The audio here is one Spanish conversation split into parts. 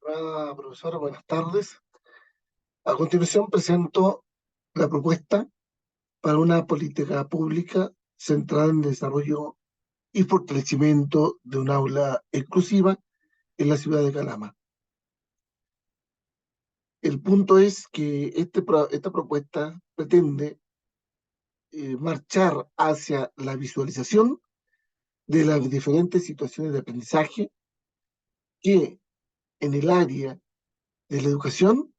Profesora, buenas tardes. A continuación presento la propuesta para una política pública centrada en el desarrollo y fortalecimiento de un aula inclusiva en la ciudad de Calama. El punto es que esta propuesta pretende marchar hacia la visualización de las diferentes situaciones de aprendizaje que en el área de la educación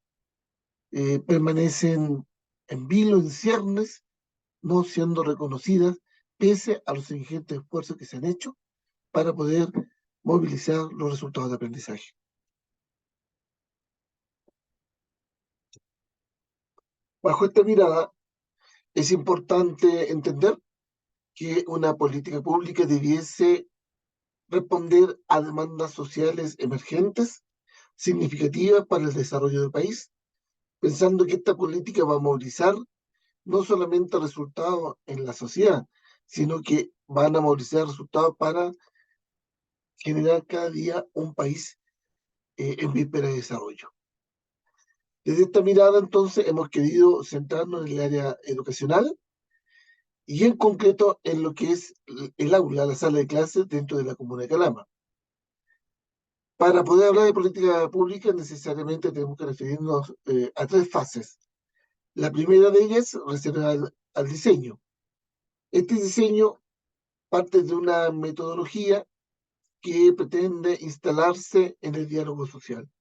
permanecen en vilo, en ciernes, no siendo reconocidas pese a los ingentes esfuerzos que se han hecho para poder movilizar los resultados de aprendizaje. Bajo esta mirada, es importante entender que una política pública debiese responder a demandas sociales emergentes, significativas para el desarrollo del país, pensando que esta política va a movilizar no solamente resultados en la sociedad, sino que van a movilizar resultados para generar cada día un país en víspera de desarrollo. Desde esta mirada, entonces, hemos querido centrarnos en el área educacional y en concreto en lo que es el aula, la sala de clases dentro de la comuna de Calama. Para poder hablar de política pública, necesariamente tenemos que referirnos a tres fases. La primera de ellas reserva al diseño. Este diseño parte de una metodología que pretende instalarse en el diálogo social.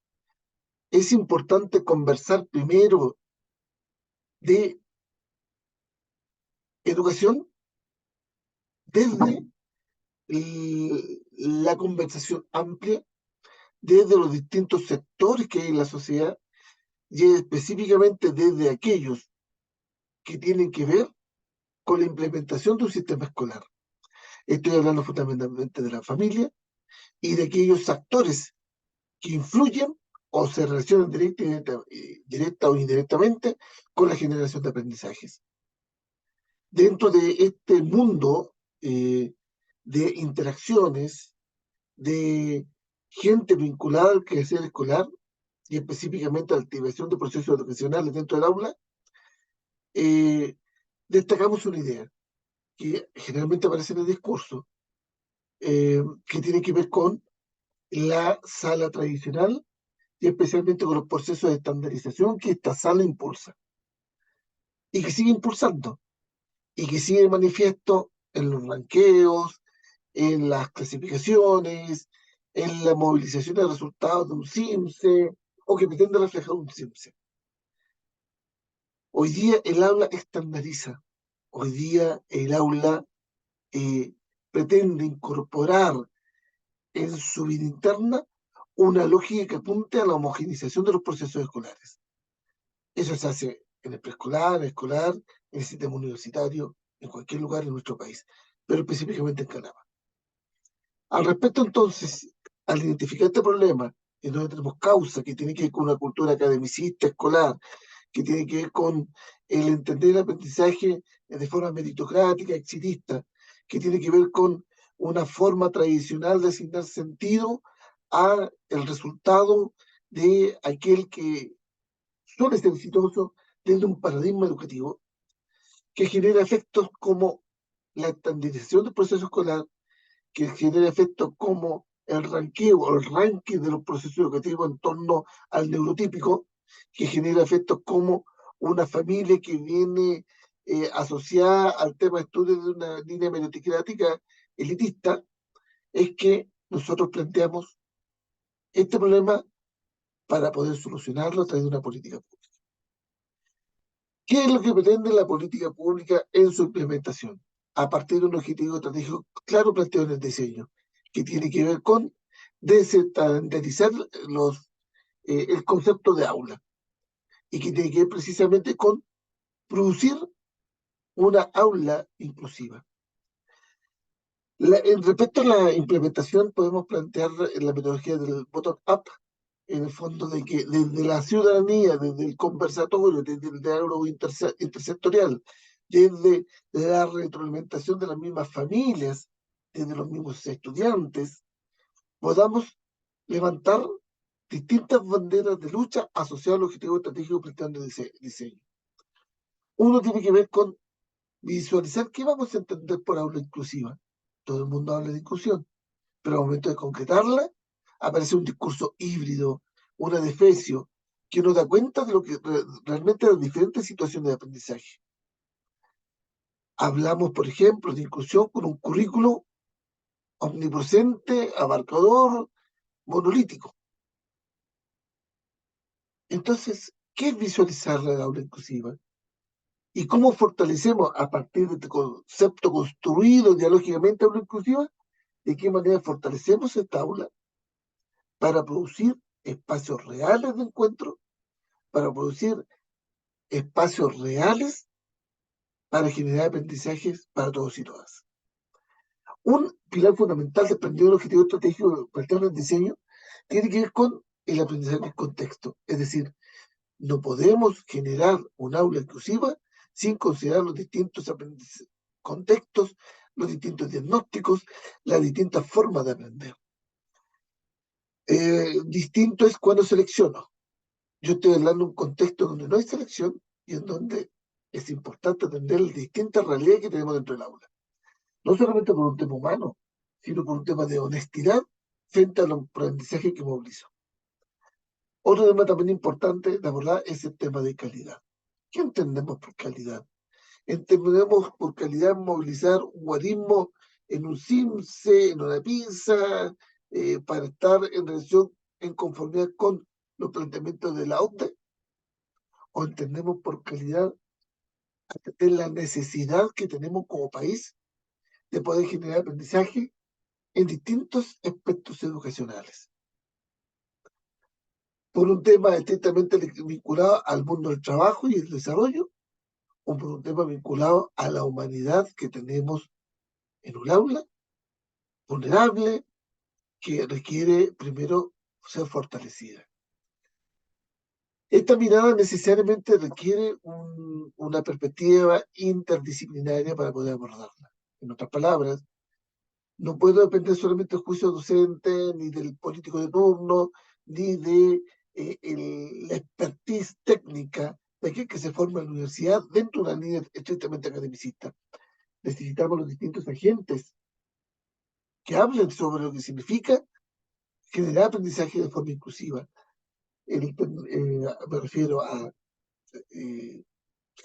Es importante conversar primero de educación desde la conversación amplia, desde los distintos sectores que hay en la sociedad y específicamente desde aquellos que tienen que ver con la implementación de un sistema escolar. Estoy hablando fundamentalmente de la familia y de aquellos actores que influyen o se relacionan directa o indirectamente con la generación de aprendizajes. Dentro de este mundo de interacciones, de gente vinculada al quehacer escolar y específicamente a la activación de procesos educacionales dentro del aula, eh, destacamos una idea que generalmente aparece en el discurso, que tiene que ver con la sala tradicional y especialmente con los procesos de estandarización que esta sala impulsa y que sigue impulsando y que sigue manifiesto en los ranqueos, en las clasificaciones, en la movilización de resultados de un CIMSE o que pretende reflejar un CIMSE. Hoy día el aula estandariza, hoy día el aula pretende incorporar en su vida interna una lógica que apunte a la homogeneización de los procesos escolares. Eso se hace en el preescolar, escolar, en el sistema universitario, en cualquier lugar en nuestro país, pero específicamente en Canadá. Al respecto, entonces, al identificar este problema, en donde tenemos causa que tiene que ver con una cultura academicista escolar, que tiene que ver con el entender el aprendizaje de forma meritocrática, exitista, que tiene que ver con una forma tradicional de asignar sentido a el resultado de aquel que suele ser exitoso desde un paradigma educativo que genera efectos como la estandarización del proceso escolar, que genera efectos como el ranqueo o el ranking de los procesos educativos en torno al neurotípico, que genera efectos como una familia que viene asociada al tema de estudios de una línea meritocrática elitista, es que nosotros planteamos este problema para poder solucionarlo a través de una política pública. ¿Qué es lo que pretende la política pública en su implementación? A partir de un objetivo estratégico claro planteado en el diseño, que tiene que ver con desestandarizar el concepto de aula y que tiene que ver precisamente con producir una aula inclusiva. Respecto a la implementación, podemos plantear la metodología del bottom-up, en el fondo de que desde la ciudadanía, desde el conversatorio, desde el diálogo intersectorial, desde la retroalimentación de las mismas familias, desde los mismos estudiantes, podamos levantar distintas banderas de lucha asociadas al objetivo estratégico planteado en el diseño. Uno tiene que ver con visualizar qué vamos a entender por aula inclusiva. Todo el mundo habla de inclusión, pero al momento de concretarla, aparece un discurso híbrido, un adefesio, que nos da cuenta de lo que realmente las diferentes situaciones de aprendizaje. Hablamos, por ejemplo, de inclusión con un currículo omnipresente, abarcador, monolítico. Entonces, ¿qué es visualizar la aula inclusiva? ¿Y cómo fortalecemos a partir de este concepto construido dialógicamente aula inclusiva? ¿De qué manera fortalecemos esta aula para producir espacios reales de encuentro, para producir espacios reales para generar aprendizajes para todos y todas? Un pilar fundamental desprendido del objetivo estratégico planteado en el diseño tiene que ver con el aprendizaje en contexto. Es decir, no podemos generar un aula inclusiva sin considerar los distintos contextos, los distintos diagnósticos, las distintas formas de aprender. Distinto es cuando selecciono. Yo estoy hablando de un contexto donde no hay selección y en donde es importante atender las distintas realidades que tenemos dentro del aula. No solamente por un tema humano, sino por un tema de honestidad frente al aprendizaje que moviliza. Otro tema también importante de abordar es el tema de calidad. ¿Qué entendemos por calidad? Entendemos por calidad movilizar un guarismo en un CIMSE, en una PISA, para estar en relación, en conformidad con los planteamientos de la OCDE, o entendemos por calidad atender la necesidad que tenemos como país de poder generar aprendizaje en distintos aspectos educacionales. Por un tema estrictamente vinculado al mundo del trabajo y el desarrollo, o por un tema vinculado a la humanidad que tenemos en un aula vulnerable, que requiere primero ser fortalecida. Esta mirada necesariamente requiere una perspectiva interdisciplinaria para poder abordarla. En otras palabras, no puedo depender solamente del juicio docente, ni del político de turno, ni de la expertise técnica de aquel que se forma en la universidad dentro de una línea estrictamente academicista. Necesitamos los distintos agentes que hablen sobre lo que significa generar aprendizaje de forma inclusiva. Me refiero a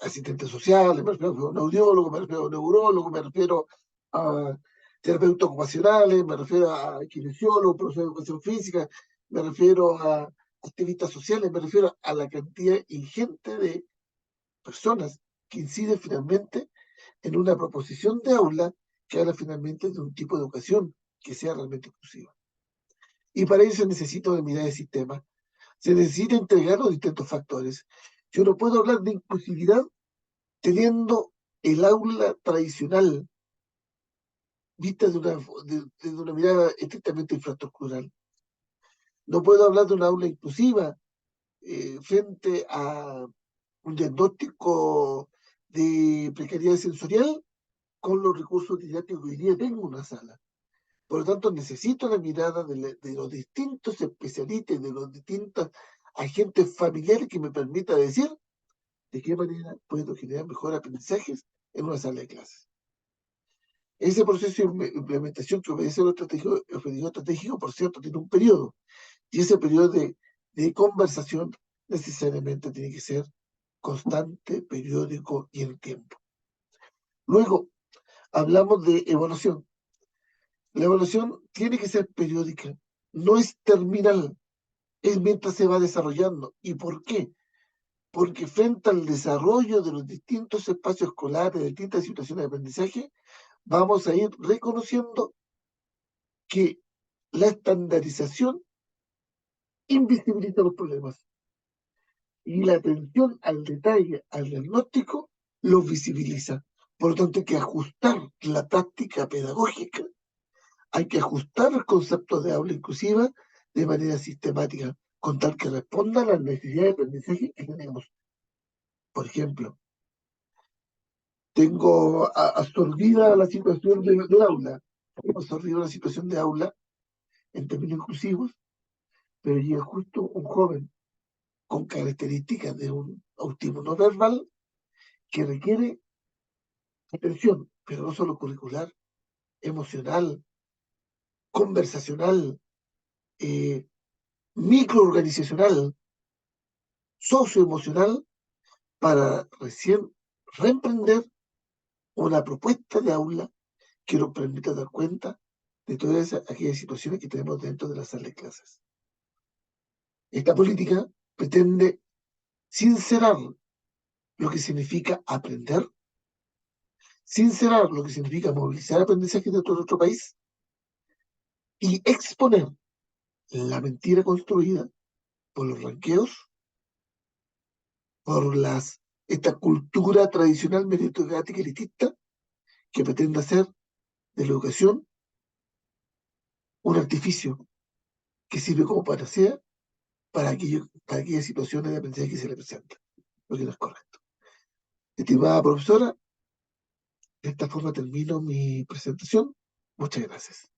asistentes sociales, me refiero a un audiólogo, me refiero a un neurólogo, me refiero a terapeutas ocupacionales, me refiero a kinesiólogos, profesores de educación física, me refiero a activistas sociales, me refiero a la cantidad ingente de personas que inciden finalmente en una proposición de aula que habla finalmente de un tipo de educación que sea realmente inclusiva. Y para eso se necesita una mirada de sistema, se necesita integrar los distintos factores. Yo no puedo hablar de inclusividad teniendo el aula tradicional vista de una mirada estrictamente infraestructural. No puedo hablar de una aula inclusiva frente a un diagnóstico de precariedad sensorial con los recursos didácticos que hoy día tengo en una sala. Por lo tanto, necesito la mirada de los distintos especialistas, de los distintos agentes familiares que me permita decir de qué manera puedo generar mejores aprendizajes en una sala de clases. Ese proceso de implementación que obedece a los objetivo estratégico, por cierto, tiene un periodo. Y ese periodo de conversación necesariamente tiene que ser constante, periódico y en el tiempo. Luego, hablamos de evaluación. La evaluación tiene que ser periódica, no es terminal, es mientras se va desarrollando. ¿Y por qué? Porque frente al desarrollo de los distintos espacios escolares, de distintas situaciones de aprendizaje, vamos a ir reconociendo que la estandarización invisibiliza los problemas y la atención al detalle, al diagnóstico, los visibiliza. Por lo tanto, hay que ajustar la práctica pedagógica, hay que ajustar el concepto de aula inclusiva de manera sistemática, con tal que responda a las necesidades de aprendizaje que tenemos. Por ejemplo, tengo absorbida la situación del aula, tengo absorbida la situación de aula en términos inclusivos, pero llega justo un joven con características de un autismo no verbal que requiere atención, pero no solo curricular, emocional, conversacional, eh, microorganizacional, socioemocional, para recién reemprender una propuesta de aula que nos permita dar cuenta de todas aquellas situaciones que tenemos dentro de la sala de clases. Esta política pretende sincerar lo que significa aprender, sincerar lo que significa movilizar aprendizaje de todo nuestro país y exponer la mentira construida por los ranqueos, por esta cultura tradicional meritocrática elitista que pretende hacer de la educación un artificio que sirve como panacea para aquellas situaciones de aprendizaje que se le presentan, lo que no es correcto. Estimada profesora, de esta forma termino mi presentación. Muchas gracias.